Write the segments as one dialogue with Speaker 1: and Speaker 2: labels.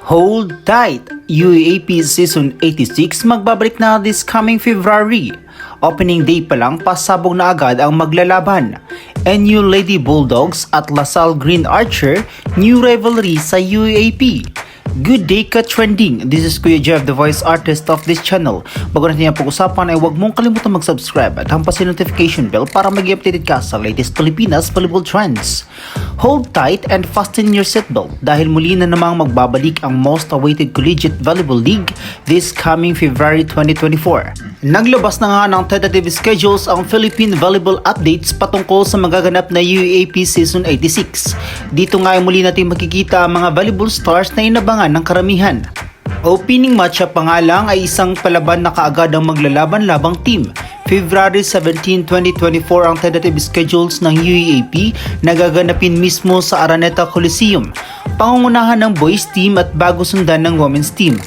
Speaker 1: Hold tight! UAAP Season 86 magbabalik na this coming February. Opening day pa lang pasabog na agad ang maglalaban. NU Lady Bulldogs at LaSalle Green Archer, new rivalry sa UAAP. Good day ka-trending! This is Kuya Jeff, the voice artist of this channel. Bago natin yung pag-usapan ay huwag mong kalimutan mag-subscribe at hampasin notification bell para mag-updated ka sa latest Pilipinas volleyball trends. Hold tight and fasten your seatbelt dahil muli na namang magbabalik ang most awaited collegiate volleyball league this coming February 2024. Naglabas na nga ng tentative schedules ang Philippine Volleyball Updates patungkol sa magaganap na UAAP Season 86. Dito nga ay muli natin makikita ang mga volleyball stars na inabangan ng karamihan. Opening matchup pa nga lang ay isang palaban na kaagad ang maglalaban-labang team. February 17, 2024 ang tentative schedules ng UAAP na gaganapin mismo sa Araneta Coliseum. Pangungunahan ng boys team at bago sundan ng women's team.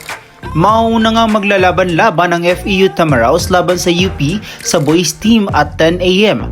Speaker 1: Mauna nga maglalaban-laban ang FEU Tamaraos laban sa UP sa boys team at 10 AM.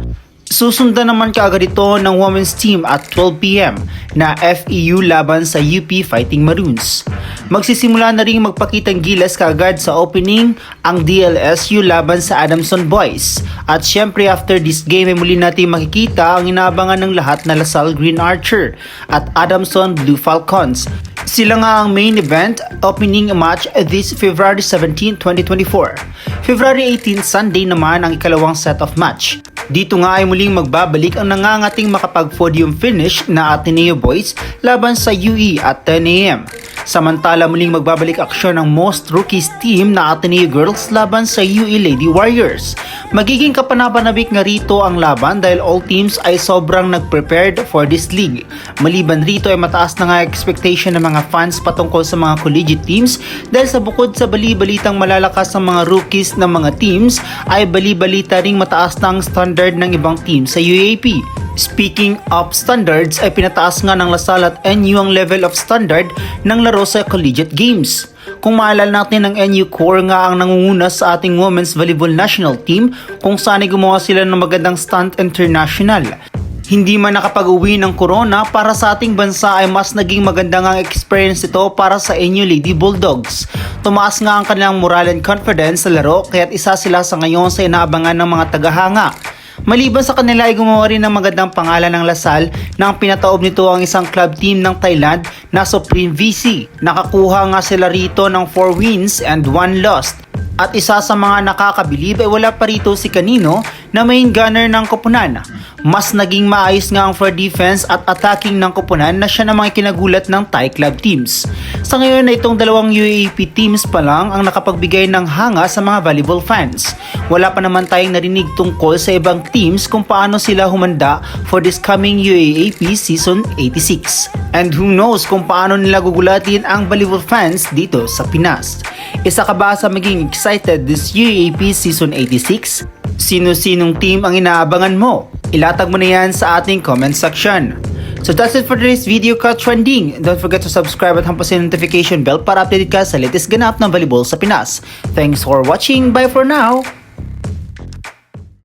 Speaker 1: Susundan naman kaagad ito ng women's team at 12 PM na FEU laban sa UP Fighting Maroons. Magsisimula na rin magpakitang gilas kaagad sa opening ang DLSU laban sa Adamson Boys. At syempre after this game ay muli natin makikita ang inaabangan ng lahat na LaSalle Green Archer at Adamson Blue Falcons. Sila nga ang main event opening match this February 17, 2024. February 18, Sunday naman ang ikalawang set of match. Dito nga ay muling magbabalik ang nangangating makapag-podium finish na Ateneo Boys laban sa UE at 10 AM. Samantala muling magbabalik aksyon ang most rookies team na Ateneo Girls laban sa UE Lady Warriors. Magiging kapanapanabik nga rito ang laban dahil all teams ay sobrang nag-prepared for this league. Maliban rito ay mataas na nga expectation ng mga fans patungkol sa mga collegiate teams dahil sa bukod sa bali-balitang malalakas ng mga rookies ng mga teams ay bali-balita ring mataas na ang standard ng ibang team sa UAAP. Speaking of standards ay pinataas nga ng LaSalle at NU ang level of standard ng laro sa collegiate games. Kung maalala natin ang NU Core nga ang nangunguna sa ating women's volleyball national team kung saan ay gumawa sila ng magandang stunt international. Hindi man nakapag-uwi ng corona para sa ating bansa ay mas naging maganda nga ang experience ito para sa NU Lady Bulldogs. Tumaas nga ang kanilang moral and confidence sa laro kaya't isa sila sa ngayon sa inaabangan ng mga tagahanga. Maliban sa kanila ay gumawa rin ng magandang pangalan ng LaSalle nang pinataob nito ang isang club team ng Thailand na Supreme VC. Nakakuha nga sila rito ng 4 wins and 1 loss. At isa sa mga nakakabilib ay wala pa rito si Kanino na main gunner ng koponan. Mas naging maayos nga ang for defense at attacking ng koponan na siya namang kinagulat ng Thai club teams. Sa ngayon ay itong dalawang UAAP teams pa lang ang nakapagbigay ng hanga sa mga volleyball fans. Wala pa naman tayong narinig tungkol sa ibang teams kung paano sila humanda for this coming UAAP Season 86. And who knows kung paano nila gugulatin ang volleyball fans dito sa Pinas. Isa ka ba sa maging excited this UAAP Season 86? Sino-sinong team ang inaabangan mo? Ilatag mo na yan sa ating comment section. So that's it for today's video ka-trending. Don't forget to subscribe at hampasin notification bell para updated ka sa latest ganap ng volleyball sa Pinas. Thanks for watching. Bye for now!